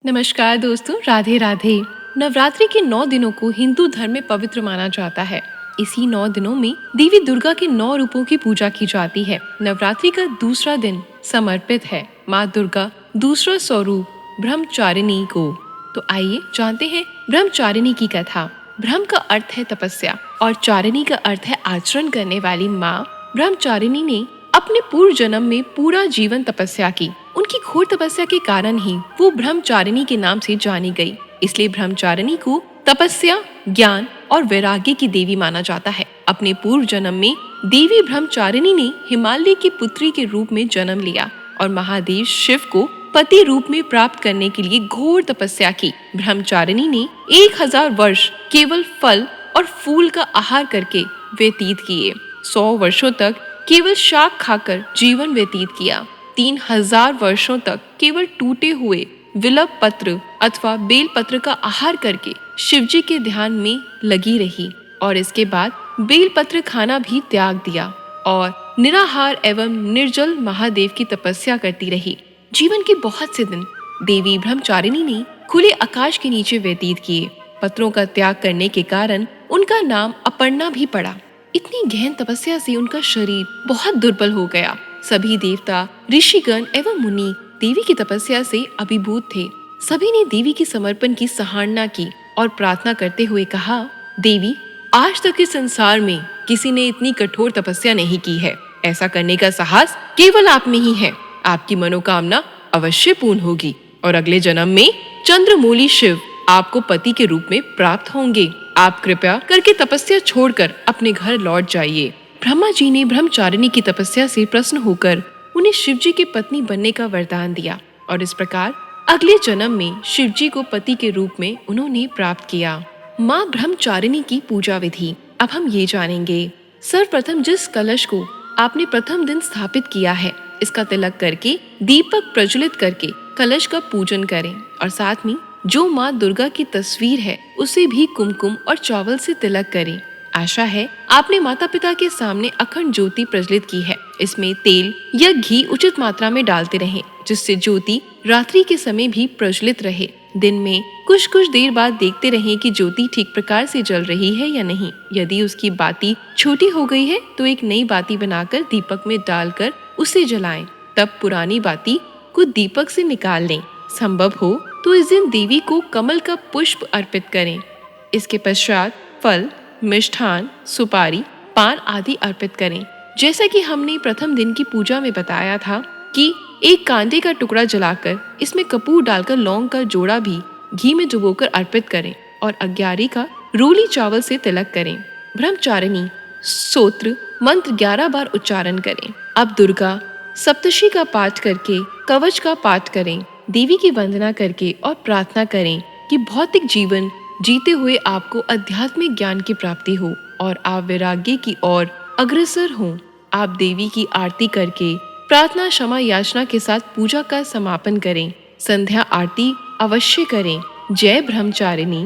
नमस्कार दोस्तों, राधे राधे। नवरात्रि के 9 दिनों को हिंदू धर्म में पवित्र माना जाता है। इसी 9 दिनों में देवी दुर्गा के 9 रूपों की पूजा की जाती है। नवरात्रि का दूसरा दिन समर्पित है माँ दुर्गा दूसरा स्वरूप ब्रह्मचारिणी को। तो आइए जानते हैं ब्रह्मचारिणी की कथा। ब्रह्म का अर्थ है तपस्या और चारिणी का अर्थ है आचरण करने वाली माँ। ब्रह्मचारिणी ने अपने पूर्व जन्म में पूरा जीवन तपस्या की। उनकी घोर तपस्या के कारण ही वो ब्रह्मचारिणी के नाम से जानी गई। इसलिए ब्रह्मचारिणी को तपस्या, ज्ञान और वैराग्य की देवी माना जाता है। अपने पूर्व जन्म में देवी ब्रह्मचारिणी ने हिमालय की पुत्री के रूप में जन्म लिया और महादेव शिव को पति रूप में प्राप्त करने के लिए घोर तपस्या की। ब्रह्मचारिणी ने 1000 वर्ष केवल फल और फूल का आहार करके व्यतीत किए। 100 वर्षों तक केवल शाक खाकर जीवन व्यतीत किया। 3000 वर्षों तक केवल टूटे हुए विलप पत्र अथवा बेल पत्र का आहार करके शिवजी के ध्यान में लगी रही और इसके बाद बेल पत्र खाना भी त्याग दिया और निराहार एवं निर्जल महादेव की तपस्या करती रही। जीवन के बहुत से दिन देवी ब्रह्मचारिणी ने खुले आकाश के नीचे व्यतीत किए। पत्रों का त्याग करने के कारण उनका नाम अपर्णा भी पड़ा। इतनी गहन तपस्या से उनका शरीर बहुत दुर्बल हो गया। सभी देवता, ऋषिगण एवं मुनि देवी की तपस्या से अभिभूत थे। सभी ने देवी की समर्पण की सराहना की और प्रार्थना करते हुए कहा, देवी, आज तक इस संसार में किसी ने इतनी कठोर तपस्या नहीं की है। ऐसा करने का साहस केवल आप में ही है। आपकी मनोकामना अवश्य पूर्ण होगी और अगले जन्म में चंद्रमौली शिव आपको पति के रूप में प्राप्त होंगे। आप कृपया करके तपस्या छोड़कर अपने घर लौट जाइए। ब्रह्मा जी ने ब्रह्मचारिणी की तपस्या से प्रसन्न होकर उन्हें शिवजी की पत्नी बनने का वरदान दिया और इस प्रकार अगले जन्म में शिवजी को पति के रूप में उन्होंने प्राप्त किया। माँ ब्रह्मचारिणी की पूजा विधि अब हम ये जानेंगे। सर्वप्रथम जिस कलश को आपने प्रथम दिन स्थापित किया है, इसका तिलक करके दीपक प्रज्वलित करके कलश का पूजन करें और साथ में जो माँ दुर्गा की तस्वीर है उसे भी कुमकुम और चावल से तिलक करें। आशा है आपने माता पिता के सामने अखंड ज्योति प्रज्वलित की है। इसमें तेल या घी उचित मात्रा में डालते रहें, जिससे ज्योति रात्रि के समय भी प्रज्वलित रहे। दिन में कुछ कुछ देर बाद देखते रहें कि ज्योति ठीक प्रकार से जल रही है या नहीं। यदि उसकी बाती छोटी हो गई है तो एक नई बाती बनाकर दीपक में डालकर उसे जलाएं। तब पुरानी बाती को दीपक से निकाल लें। संभव हो तो इस दिन देवी को कमल का पुष्प अर्पित करें। इसके पश्चात फल, मिष्ठान, सुपारी, पान आदि अर्पित करें। जैसा कि हमने प्रथम दिन की पूजा में बताया था कि एक कांदे का टुकड़ा जलाकर इसमें कपूर डालकर लौंग का जोड़ा भी घी में डुबोकर अर्पित करें और 11 का रोली चावल से तिलक करें। ब्रह्मचारिणी स्तोत्र मंत्र 11 बार उच्चारण करें। अब दुर्गा सप्तशी का पाठ करके कवच का पाठ करें। देवी की वंदना करके और प्रार्थना करें कि भौतिक जीवन जीते हुए आपको आध्यात्मिक ज्ञान की प्राप्ति हो और आप वैराग्य की ओर अग्रसर हों। आप देवी की आरती करके प्रार्थना, क्षमा याचना के साथ पूजा का समापन करें। संध्या आरती अवश्य करें। जय ब्रह्मचारिणी।